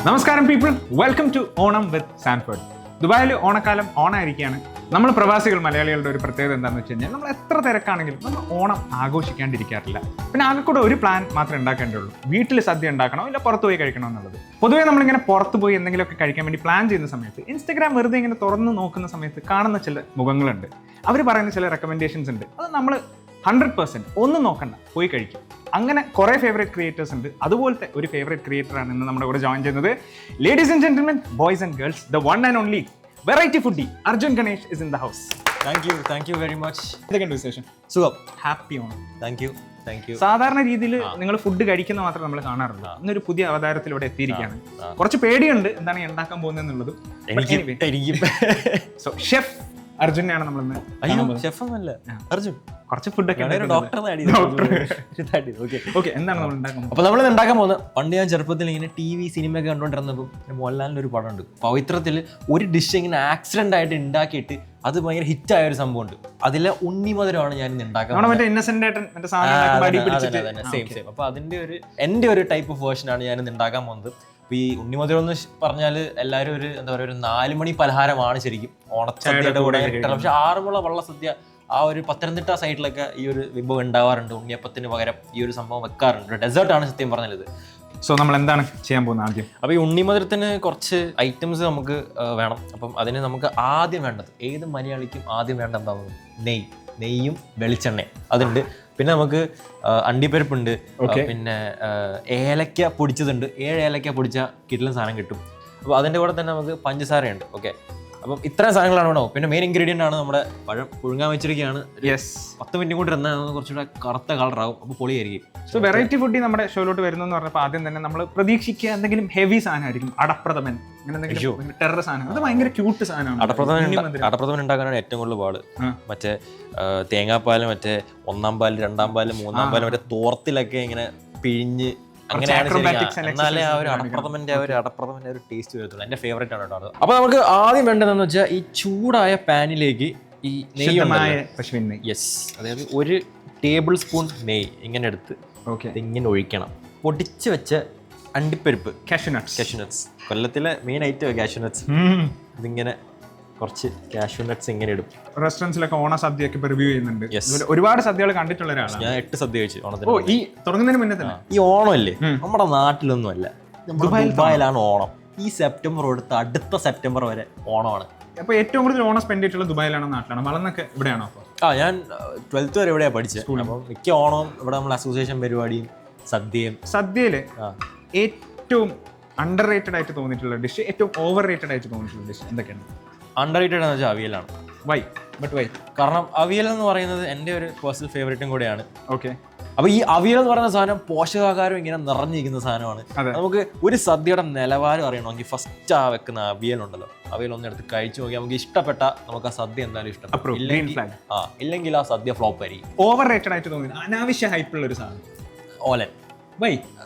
നമസ്കാരം people, welcome to Onam with Sanford. ദുബായിൽ ഓണക്കാലം ഓണായിരിക്കുകയാണ്. നമ്മൾ പ്രവാസികൾ മലയാളികളുടെ ഒരു പ്രത്യേകത എന്താണെന്ന് വെച്ച് കഴിഞ്ഞാൽ നമ്മൾ എത്ര തിരക്കാണെങ്കിലും നമ്മൾ ഓണം ആഘോഷിക്കാണ്ടിരിക്കാറില്ല. പിന്നെ ആകെ കൂടെ ഒരു പ്ലാൻ മാത്രമേ ഉണ്ടാക്കേണ്ടുള്ളൂ, വീട്ടിൽ സദ്യ ഉണ്ടാക്കണോ ഇല്ല പുറത്ത് പോയി കഴിക്കണോ എന്നുള്ളത്. പൊതുവേ നമ്മളിങ്ങനെ പുറത്ത് പോയി എന്തെങ്കിലുമൊക്കെ കഴിക്കാൻ വേണ്ടി പ്ലാൻ ചെയ്യുന്ന സമയത്ത് ഇൻസ്റ്റഗ്രാം വെറുതെ ഇങ്ങനെ തുറന്ന് നോക്കുന്ന സമയത്ത് കാണുന്ന ചില മുഖങ്ങളുണ്ട്. അവർ പറയുന്ന ചില റെക്കമെൻഡേഷൻസ് ഉണ്ട്. അത് നമ്മൾ 100% ഒന്നും നോക്കണ്ട, പോയി കഴിക്കും. അങ്ങനെ കുറേ ഫേവറേറ്റ് ക്രിയേറ്റേഴ്സ് ഉണ്ട്. അതുപോലത്തെ ഒരു ഫേവറേറ്റ് ക്രിയേറ്ററാണ് ഇന്ന് നമ്മുടെ കൂടെ ജോയിൻ ചെയ്യുന്നത്. Ladies and gentlemen, boys and girls, the one and only variety foodie Arjun Ganesh is in the house. Thank you very much. എന്തൊക്കെയുണ്ട് വിശേഷം? സുഖം. ഹാപ്പി ഓണം. Thank you. സാധാരണ രീതിയിൽ നിങ്ങൾ ഫുഡ് കഴിക്കുന്ന മാത്രം നമ്മൾ കാണാറുണ്ട്. ഇന്നൊരു പുതിയ അവതാരത്തിൽ ഇവിടെ എത്തിയിരിക്കുകയാണ്. കുറച്ച് പേടിയുണ്ട് എന്താണ് ഉണ്ടാക്കാൻ പോകുന്നതെന്നുള്ളത്. സോ ഷെഫ് അർജുനാണ് നമ്മളിന്ന്. അർജുൻ കുറച്ച് ഫുഡൊക്കെ എന്താണ് നമ്മൾ ഉണ്ടാക്കുന്നത്? അപ്പൊ നമ്മൾ ഉണ്ടാക്കാൻ പോകുന്നത്, പണ്ട് ഞാൻ ചെറുപ്പത്തിൽ ഇങ്ങനെ TV സിനിമയൊക്കെ കണ്ടുകൊണ്ടിരുന്നപ്പോൾ മോഹൻലാലിന്റെ ഒരു പടമുണ്ട്, പവിത്രത്തിൽ ഒരു ഡിഷ് ഇങ്ങനെ ആക്സിഡന്റ് ആയിട്ട് ഉണ്ടാക്കിയിട്ട് അത് ഭയങ്കര ഹിറ്റായ ഒരു സംഭവം ഉണ്ട്. അതിലെ ഉണ്ണിമധുരമാണ് ഞാൻ ഇന്ന് ഉണ്ടാക്കാൻ. അപ്പൊ അതിന്റെ എന്റെ ഒരു ടൈപ്പ് ഓഫ് വേർഷനാണ് ഞാൻ ഇന്ന് ഉണ്ടാക്കാൻ പോകുന്നത്. അപ്പൊ ഈ ഉണ്ണിമധുരം എന്ന് പറഞ്ഞാൽ എല്ലാവരും ഒരു എന്താ പറയുക, ഒരു 4 മണി പലഹാരമാണ് ശരിക്കും ഓണസദ്യയുടെ കൂടെ. പക്ഷെ 6 മുള വള്ളസദ്യ ആ ഒരു പത്തനംതിട്ട സൈഡിലൊക്കെ ഈ ഒരു വിഭവം ഉണ്ടാവാറുണ്ട്. ഉണ്ണിയപ്പത്തിന് പകരം ഈ ഒരു സംഭവം വെക്കാറുണ്ട്. ഡെസേർട്ടാണ് സത്യം പറഞ്ഞത്. സോ നമ്മൾ എന്താണ് ചെയ്യാൻ പോകുന്നത് ആദ്യം? അപ്പോൾ ഈ ഉണ്ണിമധുരത്തിന് കുറച്ച് ഐറ്റംസ് നമുക്ക് വേണം. അപ്പം അതിന് നമുക്ക് ആദ്യം വേണ്ടത്, ഏത് മലയാളിക്കും ആദ്യം വേണ്ട എന്താണെന്ന്, നെയ്യും വെളിച്ചെണ്ണയും അതുണ്ട്. പിന്നെ നമുക്ക് അണ്ടിപ്പരിപ്പുണ്ട്, പിന്നെ ഏലക്ക പൊടിച്ചതുണ്ട്. 7 ഏലക്ക പൊടിച്ച കിട്ടിലും സാധനം കിട്ടും. അപ്പോൾ അതിൻ്റെ കൂടെ തന്നെ നമുക്ക് പഞ്ചസാരയുണ്ട്. ഓക്കെ, അപ്പം ഇത്രയും സാധനങ്ങളാണ് വേണോ. പിന്നെ മെയിൻ ഇൻഗ്രീഡിയൻ്റ് ആണ് നമ്മുടെ പഴം. പുഴുങ്ങാൻ വെച്ചിരിക്കുകയാണ്. 10 മിനിറ്റ് കൊണ്ട് ഇരുന്നാൽ കുറച്ചുകൂടെ കറുത്ത കളറാവും, അപ്പോൾ പൊളിയായിരിക്കും. സോ വെറൈറ്റി ഫുഡ് നമ്മുടെ ഷോയിലോട്ട് വരുന്നു എന്ന് പറഞ്ഞപ്പോൾ ആദ്യം തന്നെ നമ്മൾ പ്രതീക്ഷിക്കുക എന്തെങ്കിലും ഹെവി സാധനമായിരിക്കും. അടപ്രഥമൻ, അങ്ങനെ എന്തെങ്കിലും ടെറർ സാധനം. അത് ഭയങ്കര ക്യൂട്ട് സാധനമാണ്. അടപ്രഥമൻ ഉണ്ടാക്കാനാണ് ഏറ്റവും കൂടുതൽ പാട്. മറ്റേ തേങ്ങാപ്പാൽ, മറ്റേ 1-ാം പാൽ, 2-ാം പാൽ, 3-ാം പാൽ, മറ്റേ തോർത്തിലൊക്കെ ഇങ്ങനെ പിഴിഞ്ഞ് അങ്ങനെയാണ്. എന്നാലേ ആ ഒരു അടപ്രഥമന്റെ ഒരു ടേസ്റ്റ് വരത്തുള്ളൂ. എന്റെ ഫേവറേറ്റ് ആണ് കേട്ടോ. അപ്പൊ നമുക്ക് ആദ്യം വേണ്ടതെന്ന് വെച്ചാൽ ഈ ചൂടായ പാനിലേക്ക് ഈ നെയ്യ്, യെസ്, അതായത് 1 ടേബിൾ സ്പൂൺ നെയ്യ് ഇങ്ങനെ എടുത്ത് ഇങ്ങനെ ഒഴിക്കണം. പൊടിച്ച് വെച്ച അണ്ടിപ്പരിപ്പ്, കാഷ്യൂനട്ട്സ്, കൊല്ലത്തിലെ മെയിൻ ഐറ്റം കാഷ്യൂനട്ട്സ്. ഇതിങ്ങനെ കുറച്ച് കാഷ്യൂനട്ട്സ് ഇങ്ങനെ ഇടും. റെസ്റ്റോറൻറ്റ്സിലൊക്കെ ഓണ സദ്യയൊക്കെ റിവ്യൂ ചെയ്യുന്നുണ്ട്. ഒരുപാട് സദ്യകൾ കണ്ടിട്ടുള്ള ഒരാളാണ് ഞാൻ. 8 സദ്യ കഴിച്ചു ഓണത്തിന്. ഈ തുടങ്ങുന്നതിന് മുന്നേ തന്നെ. ഈ ഓണം അല്ലേ നമ്മുടെ നാട്ടിലൊന്നും അല്ല, ദുബായിലാണ് ഓണം. ഈ സെപ്റ്റംബർ തൊട്ട് അടുത്ത സെപ്റ്റംബർ വരെ ഓണമാണ്. അപ്പൊ ഏറ്റവും കൂടുതൽ ഓണം സ്പെൻഡ് ചെയ്തിട്ടുള്ള ദുബായിലാണോ നാട്ടിലാണോ? വളർന്നൊക്കെ ഇവിടെയാണോ? ഞാൻ 12th വരെ എവിടെയാണ് പഠിച്ചത്. അപ്പം മിക്ക ഓണവും ഇവിടെ നമ്മൾ അസോസിയേഷൻ പരിപാടിയും സദ്യയും. സദ്യയില് ഏറ്റവും അണ്ടർ റേറ്റഡ് ആയിട്ട് തോന്നിയിട്ടുള്ള ഡിഷ്, ഏറ്റവും ഓവർ റേറ്റഡ് ആയിട്ട് തോന്നിയിട്ടുള്ള ഡിഷ് എന്തൊക്കെയാണ്? അണ്ടർ റേറ്റഡ് എന്ന് വെച്ചാൽ അവിയലാണ്. വൈ? കാരണം അവിയൽ എന്ന് പറയുന്നത് എൻ്റെ ഒരു പേഴ്സണൽ ഫേവറേറ്റും കൂടെയാണ്. ഓക്കെ. അപ്പൊ ഈ അവിയൽ എന്ന് പറയുന്ന സാധനം പോഷകാഹാരം ഇങ്ങനെ നിറഞ്ഞിരിക്കുന്ന സാധനമാണ്. നമുക്ക് ഒരു സദ്യയുടെ നിലവാരം അറിയണമെങ്കിൽ ഫസ്റ്റ് ആ വെക്കുന്ന അവിയലുണ്ടല്ലോ, അവിയൽ ഒന്നെടുത്ത് കഴിച്ചു നോക്കി നമുക്ക് ഇഷ്ടപ്പെട്ട നമുക്ക് ആ സദ്യ എന്തായാലും ഇഷ്ടപ്പെടും. ഇല്ലെങ്കിൽ ആ സദ്യ ഫ്ലോപ്പ് ആയിരിക്കും. ഓവർ റേറ്റഡ് ആയിട്ട് തോന്നി അനാവശ്യ ഹൈപ്പുള്ള ഒരു സാധനം ഓലൻ.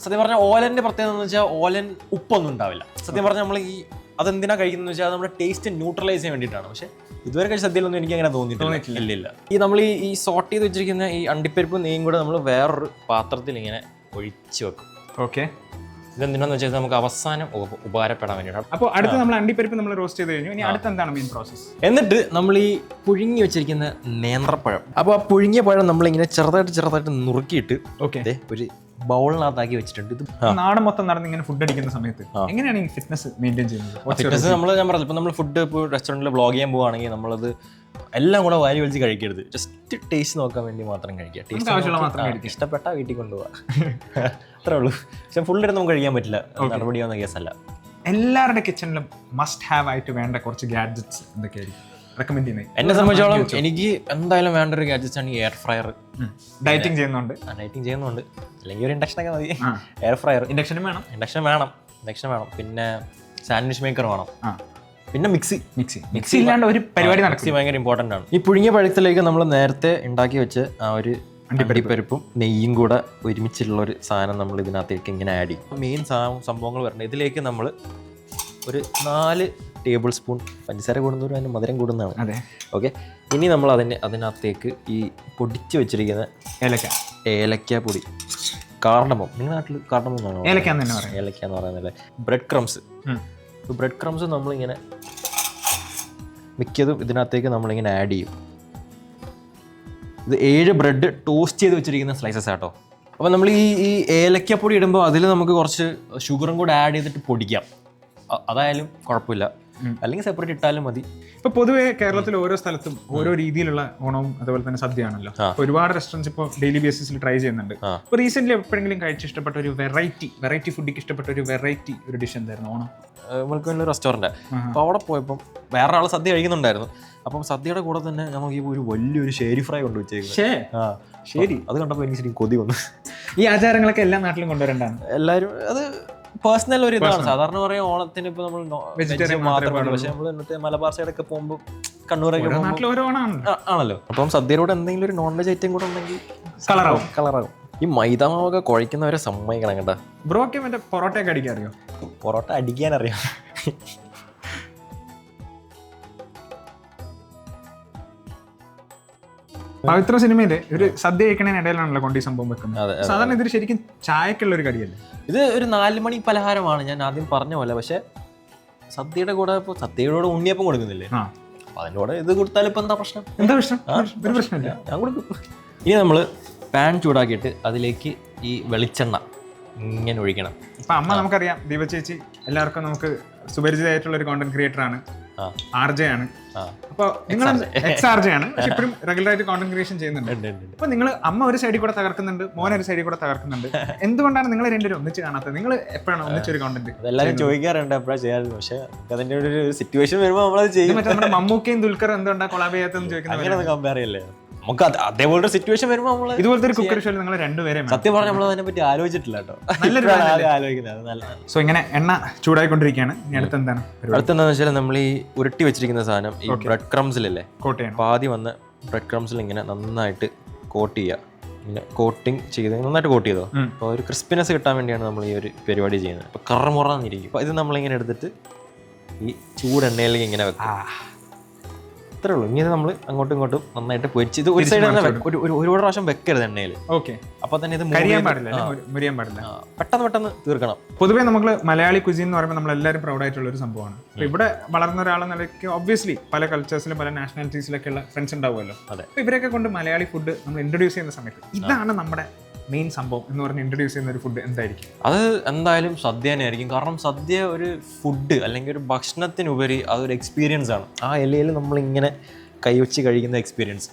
സത്യം പറഞ്ഞാൽ ഓലന്റെ പ്രത്യേകത എന്ന് വെച്ചാൽ ഓലൻ ഉപ്പൊന്നും ഉണ്ടാവില്ല. സത്യം പറഞ്ഞാൽ നമ്മൾ ഈ അതെന്തിനാ കഴിക്കുന്നത് വെച്ചാൽ നമ്മുടെ ടേസ്റ്റ് ന്യൂട്രലൈസ് ചെയ്യാൻ വേണ്ടിയിട്ടാണ്. പക്ഷെ ഇതുവരെ കഴിച്ച സദ്യയിലൊന്നും എനിക്ക് അങ്ങനെ തോന്നിയിട്ടില്ല. ഈ നമ്മൾ ഈ സോർട്ട് ചെയ്ത് വെച്ചിരിക്കുന്ന ഈ അണ്ടിപ്പരിപ്പും നെയ്യും കൂടെ നമ്മൾ വേറൊരു പാത്രത്തിൽ ഇങ്ങനെ ഒഴിച്ച് വെക്കും. ഓക്കെ. ഇതെന്തിനാന്ന് വെച്ചാൽ നമുക്ക് അവസാനം ഉപകാരപ്പെടാൻ വേണ്ടിയിട്ടാണ്. അപ്പോൾ അടുത്ത് നമ്മൾ അണ്ടിപ്പരിപ്പ് നമ്മൾ റോസ്റ്റ് ചെയ്ത് കഴിഞ്ഞു. ഇനി അടുത്ത് എന്താണ് മെയിൻ പ്രോസസ്? എന്നിട്ട് നമ്മൾ ഈ പുഴുങ്ങി വെച്ചിരിക്കുന്ന നേന്ത്രപ്പഴം, അപ്പോൾ ആ പുഴുങ്ങിയ പഴം നമ്മളിങ്ങനെ ചെറുതായിട്ട് നുറുക്കിയിട്ട് ഒരു ബൗളിനകത്താക്കി വെച്ചിട്ടുണ്ട്. ഇത് നാട് മൊത്തം നടന്ന് ഇങ്ങനെ ഫുഡ് അടിക്കുന്ന സമയത്ത് എങ്ങനെയാണ് ഈ ഫിറ്റ്നസ് മെയിൻറ്റെയിൻ ചെയ്യുന്നത്? ഫിറ്റ്നസ് ഞാൻ പറഞ്ഞു, ഇപ്പം നമ്മൾ ഫുഡ് ഇപ്പോൾ റെസ്റ്റോറൻറ്റിൽ വ്ളോഗ് ചെയ്യാൻ പോവുകയാണെങ്കിൽ നമ്മളത് എല്ലാം കൂടെ വാരി വലിച്ച് കഴിക്കരുത്. ജസ്റ്റ് ടേസ്റ്റ് നോക്കാൻ വേണ്ടി മാത്രം കഴിക്കുക. ടേസ്റ്റ് ഇഷ്ടപ്പെട്ട വീട്ടിൽ കൊണ്ടുപോകാം, അത്രേ ഉള്ളൂ. പക്ഷെ ഫുള്ളായിട്ട് നമുക്ക് കഴിക്കാൻ പറ്റില്ല, നടപടിയാവുന്ന കേസല്ല. എല്ലാവരുടെ കിച്ചണിലും മസ്റ്റ് ഹാവ് ആയിട്ട് വേണ്ട കുറച്ച് ഗാഡ്ജറ്റ്സ് എന്തൊക്കെയായിരിക്കും റെക്കമെൻഡ് ചെയ്യുന്നത്? എന്നെ സംബന്ധിച്ചോളം എനിക്ക് എന്തായാലും വേണ്ട ഒരു ഗാഡ്ജറ്റ്സ് ആണ് ഈ എയർ ഫ്രയർ. ഡയറ്റിംഗ് ചെയ്യുന്നുണ്ട് അല്ലെങ്കിൽ ഒരു ഇൻഡക്ഷനൊക്കെ മതി. എയർ ഫ്രയർ, ഇൻഡക്ഷൻ വേണം. പിന്നെ സാൻഡ്വിച്ച് മേക്കർ വേണം. പിന്നെ മിക്സി ഇല്ലാണ്ട് ഒരു പരിപാടി നടക്കും. ഭയങ്കര ഇമ്പോർട്ടൻ്റ് ആണ്. ഈ പുഴുങ്ങിയ പഴത്തിലേക്ക് നമ്മൾ നേരത്തെ ഉണ്ടാക്കി വെച്ച് ആ ഒരു അണ്ടിപ്പരിപ്പും നെയ്യും കൂടെ ഒരുമിച്ചുള്ള ഒരു സാധനം നമ്മൾ ഇതിനകത്തേക്ക് ഇങ്ങനെ ആഡ് ചെയ്യും. മെയിൻ സംഭവങ്ങൾ വരണം. ഇതിലേക്ക് നമ്മൾ ഒരു 4 ടേബിൾ സ്പൂൺ പഞ്ചസാര കൂടുന്നവരും അതിന് മധുരം കൂടുന്നതാണ്. അതെ, ഓക്കെ. ഇനി നമ്മൾ അതിനകത്തേക്ക് ഈ പൊടിച്ച് വെച്ചിരിക്കുന്ന ഏലക്ക പൊടി കാർഡമം. നിങ്ങളുടെ നാട്ടിൽ കാർഡമം എന്നാണോ? ഏലക്കാന്ന് തന്നെ പറയാം. ഏലക്ക എന്ന് പറയുന്നല്ലേ. Bread crumbs. ബ്രെഡ് ക്രംസ് നമ്മളിങ്ങനെ മിക്കതും ഇതിനകത്തേക്ക് നമ്മളിങ്ങനെ ആഡ് ചെയ്യും. ഇത് 7 ബ്രെഡ് ടോസ്റ്റ് ചെയ്ത് വെച്ചിരിക്കുന്ന സ്ലൈസസ് ആട്ടോ. അപ്പോൾ നമ്മൾ ഈ ഏലക്കപ്പൊടി ഇടുമ്പോൾ അതിൽ നമുക്ക് കുറച്ച് ഷുഗറും കൂടെ ആഡ് ചെയ്തിട്ട് പൊടിക്കാം. അതായാലും കുഴപ്പമില്ല, അല്ലെങ്കിൽ സെപ്പറേറ്റ് ഇട്ടാലും മതി. ഇപ്പൊ പൊതുവെ കേരളത്തിൽ ഓരോ സ്ഥലത്തും ഓരോ രീതിയിലുള്ള ഓണവും അതുപോലെ തന്നെ സദ്യയാണല്ലോ. ഒരുപാട് റെസ്റ്റോറൻറ്റ്സ് ഇപ്പോൾ ഡെയിലി ബേസിസിൽ ട്രൈ ചെയ്യുന്നുണ്ട്. ഇപ്പോൾ റീസെന്റ് എപ്പോഴെങ്കിലും കഴിച്ച് ഇഷ്ടപ്പെട്ട ഒരു വെറൈറ്റി ഫുഡിക്ക് ഇഷ്ടപ്പെട്ട ഒരു ഡിഷ് എന്തായിരുന്നു ഓണം? നമ്മൾക്ക് വലിയ റെസ്റ്റോറൻറ്റ്. അപ്പോൾ അവിടെ പോയപ്പം വേറെ ആൾ സദ്യ കഴിക്കുന്നുണ്ടായിരുന്നു. അപ്പം സദ്യയുടെ കൂടെ തന്നെ നമുക്ക് ഒരു വലിയൊരു ഷേരി ഫ്രൈ കൊണ്ട് വെച്ചേക്കുന്നത്. ശരി, അത് കണ്ടപ്പോൾ എനിക്ക് ശരിക്കും കൊതി വന്നു. ഈ ആചാരങ്ങളൊക്കെ എല്ലാ നാട്ടിലും കൊണ്ടുവരേണ്ടതാണ്. എല്ലാവരും അത് പേഴ്സണൽ ഒരു ഇതാണ്. സാധാരണ പറയാം ഓണത്തിന് ഇപ്പൊ നമ്മൾ വെജിറ്റേറിയൻ മാത്രമേ, പക്ഷെ നമ്മൾ മറ്റേ മലബാർ സൈഡൊക്കെ പോകുമ്പോൾ കണ്ണൂരൊക്കെ ആണല്ലോ. അപ്പം സദ്യയിലൂടെ എന്തെങ്കിലും ഒരു നോൺ വെജ് ഐറ്റം കൂടെ ഉണ്ടെങ്കിൽ കളറാവും. ഈ മൈദാമാവൊക്കെ കുഴക്കുന്നവരെ സമ്മതിക്കണം കേട്ടോ. ബ്രോക്ക് മറ്റേ പൊറോട്ടയൊക്കെ അടിക്കാൻ അറിയോ? പൊറോട്ട അടിക്കാൻ അറിയാം. പവിത്ര സിനിമയില് ഒരു സദ്യ കഴിക്കണതിനിടയിലാണല്ലോ കൊണ്ട് ഈ സംഭവം വെക്കുന്നത്. സാധാരണ ഇതൊരു ശരിക്കും ചായക്കുള്ള ഒരു കടിയല്ലേ? ഇത് ഒരു 4 മണി പലഹാരമാണ്, ഞാൻ ആദ്യം പറഞ്ഞ പോലെ. പക്ഷെ സദ്യയുടെ കൂടെ ഇപ്പോൾ സദ്യയുടെ ഉണ്ണിയപ്പം കൊടുക്കുന്നില്ലേ, അപ്പൊ അതിൻ്റെ കൂടെ ഇത് കൊടുത്താൽ ഇപ്പൊ എന്താ പ്രശ്നം? ഒരു പ്രശ്നമില്ല, ഞാൻ കൊടുക്കും. ഇനി നമ്മൾ പാൻ ചൂടാക്കിയിട്ട് അതിലേക്ക് ഈ വെളിച്ചെണ്ണ ഇങ്ങനെ ഒഴിക്കണം. ഇപ്പൊ അമ്മ നമുക്കറിയാം, ദീപ ചേച്ചി എല്ലാവർക്കും നമുക്ക് സുപരിചിതമായിട്ടുള്ള ഒരു കോണ്ടന്റ് ക്രിയേറ്റർ ആണ്, RJ ആണ്. അപ്പൊ നിങ്ങൾ XRJ ആണ്, പക്ഷെ ഇപ്പോഴും റെഗുലർ ആയിട്ട് കോണ്ടന്റ് ക്രിയേഷൻ ചെയ്യുന്നുണ്ട്. അപ്പൊ നിങ്ങൾ അമ്മ ഒരു സൈഡിൽ കൂടെ തകർക്കുന്നുണ്ട്, മോൻ ഒരു സൈഡിൽ കൂടെ തകർക്കുന്നുണ്ട്. എന്തുകൊണ്ടാണ് നിങ്ങൾ രണ്ടുപേരും ഒന്നിച്ച് കാണാത്തത്? നിങ്ങൾ എപ്പോഴാണ് ഒന്നിച്ചൊരു കോണ്ടന്റ്? എല്ലാവരും ചോദിക്കാറുണ്ട് എപ്പോഴാണ് ചെയ്യാറുണ്ട്, പക്ഷെ അതിന്റെ ഒരു സിറ്റുവേഷൻ വരുമ്പോൾ നമ്മളത് ചെയ്യും. നമ്മുടെ മമ്മൂക്കയും ദുൽഖറും എന്തുകൊണ്ടാണ് കൊളാബ് ചെയ്യാത്തതെന്ന് ചോദിക്കുന്നത് കമ്പയർ ചെയ്യല്ലേ. നമുക്ക് അതേപോലത്തെ സിറ്റുവേഷൻ വരുമ്പോൾ നമ്മൾ ഇതുപോലത്തെ ഒരു കുക്കറി ഷോയിൽ നിങ്ങൾ രണ്ടുപേരും സത്യം പറഞ്ഞാൽ നമ്മൾ അതിനെ പറ്റി ആലോചിച്ചിട്ടില്ല കേട്ടോ. നല്ലൊരു ആലോചിക്കുന്നത്. സോ ഇങ്ങനെ എണ്ണ ചൂടായിക്കൊണ്ടിരിക്കുകയാണ്. അടുത്തെന്താണ്? അടുത്തെന്താന്ന് വെച്ചാൽ നമ്മൾ ഈ ഉരുട്ടി വെച്ചിരിക്കുന്ന സാധനം ഈ ബ്രെഡ് ക്രംസിലല്ലേ, പാതി വന്ന് ബ്രെഡ് ക്രംസിൽ ഇങ്ങനെ നന്നായിട്ട് കോട്ട് ചെയ്യുക. ഇങ്ങനെ കോട്ടിങ് ചെയ്ത് നന്നായിട്ട് കോട്ട് ചെയ്തോ. അപ്പോൾ ഒരു ക്രിസ്പിനെസ് കിട്ടാൻ വേണ്ടിയാണ് നമ്മൾ ഈ ഒരു പരിപാടി ചെയ്യുന്നത്. അപ്പോൾ കറമുറന്നിരിക്കും. അപ്പോൾ ഇത് നമ്മളിങ്ങനെ എടുത്തിട്ട് ഈ ചൂടെണ്ണയിലേക്ക് ഇങ്ങനെ വെക്കും. അത്രേ ഉള്ളൂ. ഇങ്ങനെ നമ്മൾ അങ്ങോട്ടും ഇങ്ങോട്ടും നന്നായിട്ട് പൊരിച്ച് ഇത് ഒരു സൈഡ് തന്നെ ഒരുപാട് പ്രാവശ്യം വെക്കരുത് എണ്ണയിൽ. ഓക്കെ, അപ്പൊ തന്നെ ഇത് പെട്ടെന്ന് തീർക്കണം. പൊതുവേ നമ്മൾ മലയാളി കുസിൻ എന്ന് പറയുമ്പോൾ നമ്മൾ എല്ലാവരും പ്രൗഡ് ആയിട്ടുള്ള ഒരു സംഭവമാണ്. അപ്പൊ ഇവിടെ വളർന്ന ഒരാളെന്ന നിലയ്ക്ക് ഒബ്വിയസ്ലി പല കൾച്ചേഴ്സിലും പല നാഷണാലിറ്റീസിലൊക്കെ ഉള്ള ഫ്രണ്ട്സ് ഉണ്ടാവുമല്ലോ. അപ്പൊ ഇവരൊക്കെ കൊണ്ട് മലയാളി ഫുഡ് നമ്മൾ ഇൻട്രൊഡ്യൂസ് ചെയ്യുന്ന സമയത്ത് ഇതാണ് നമ്മുടെ മെയിൻ സംഭവം എന്ന് പറഞ്ഞ് ഇൻട്രൊഡ്യൂസ് ചെയ്യുന്ന ഒരു ഫുഡ് എന്തായിരിക്കും? അത് എന്തായാലും സദ്യ തന്നെയായിരിക്കും. കാരണം സദ്യ ഒരു ഫുഡ് അല്ലെങ്കിൽ ഒരു ഭക്ഷണത്തിനുപരി അതൊരു എക്സ്പീരിയൻസ് ആണ്. ആ ഇലയിൽ നമ്മളിങ്ങനെ കൈവച്ച് കഴിക്കുന്ന എക്സ്പീരിയൻസ്.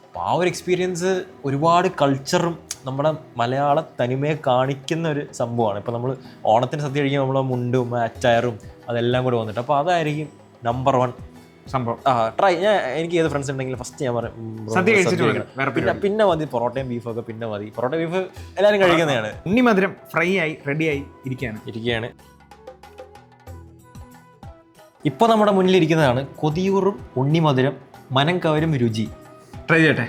അപ്പോൾ ആ ഒരു എക്സ്പീരിയൻസ് ഒരുപാട് കൾച്ചറും നമ്മുടെ മലയാള തനിമയെ കാണിക്കുന്ന ഒരു സംഭവമാണ്. ഇപ്പോൾ നമ്മൾ ഓണത്തിന് സദ്യ കഴിക്കുമ്പോൾ നമ്മൾ മുണ്ടും അച്ചാറും അതെല്ലാം കൂടെ വന്നിട്ട്, അപ്പോൾ അതായിരിക്കും നമ്പർ 1 സംഭവം. ട്രൈ. എനിക്ക് ഏത് ഫ്രണ്ട്സ് ഉണ്ടെങ്കിലും ഫസ്റ്റ് ഞാൻ പറയും പിന്നെ മതി പൊറോട്ടയും ബീഫൊക്കെ, പിന്നെ മതി. പൊറോട്ട ബീഫ് എല്ലാവരും കഴിക്കുന്നതാണ്. ഉണ്ണിമധുരം ഫ്രൈ ആയി റെഡിയായി ഇരിക്കുകയാണ്. ഇപ്പോൾ നമ്മുടെ മുന്നിലിരിക്കുന്നതാണ് കൊതിയൂറും ഉണ്ണിമധുരം മനം കവരും രുചി. ട്രൈ ചെയ്യട്ടെ.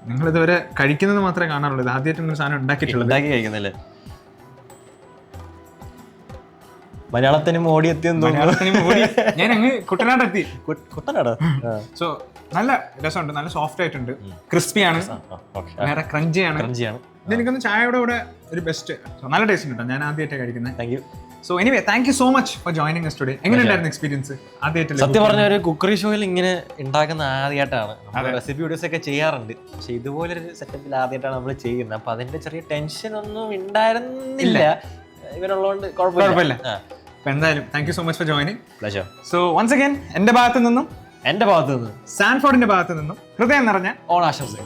നിങ്ങൾ ഇതുവരെ കഴിക്കുന്നത് മാത്രമേ കാണാറുള്ളൂ, ഇത് ആദ്യമായിട്ടൊന്നും സാധനം ഉണ്ടാക്കി കഴിക്കുന്നില്ലേ? മലയാളത്തിനും ഓടിയെത്തിയെന്ന് ഞാൻ അങ്ങ് കുട്ടനാടെത്തി. കുട്ടനാട്. സോ നല്ല രസമുണ്ട്, നല്ല സോഫ്റ്റ് ആയിട്ടുണ്ട്, ക്രിസ്പിയാണ്, വേറെ ക്രഞ്ചിയാണ്. ഇതെനിക്കൊന്ന് ചായയുടെ കൂടെ ഒരു ബെസ്റ്റ്. നല്ല ടേസ്റ്റ് ഉണ്ട്. ഞാൻ ആദ്യമായിട്ടാണ് കഴിക്കുന്നത്. Thank you. So anyway thank you so much for joining us today. എങ്ങനെയുണ്ടായിരുന്നു എക്സ്പീരിയൻസ്? ആദ്യമായിട്ടല്ലേ സത്യം പറഞ്ഞ ഒരു കുക്കറി ഷോയിൽ ഇങ്ങനെ ഉണ്ടാക്കുന്ന ആദ്യമായിട്ടാണ്. റെസിപ്പി വീഡിയോസ് ഒക്കെ ചെയ്യാറുണ്ട്, പക്ഷെ ഇതുപോലൊരു സെറ്റപ്പിൽ ആദ്യമായിട്ടാണ് നമ്മൾ ചെയ്യുന്നത്. അപ്പൊ അതിന്റെ ചെറിയ ടെൻഷൻ ഒന്നും ഉണ്ടായിരുന്നില്ല. ഇവരുള്ളതുകൊണ്ട് കുഴപ്പമില്ല. എന്തായാലും thank you so much for joining. Pleasure. So once again എന്റെ ഭാഗത്തു നിന്നും സാൻഫോർഡിന്റെ ഭാഗത്തു നിന്നും ഹൃദയം നിറഞ്ഞ ഓണാശംസകൾ.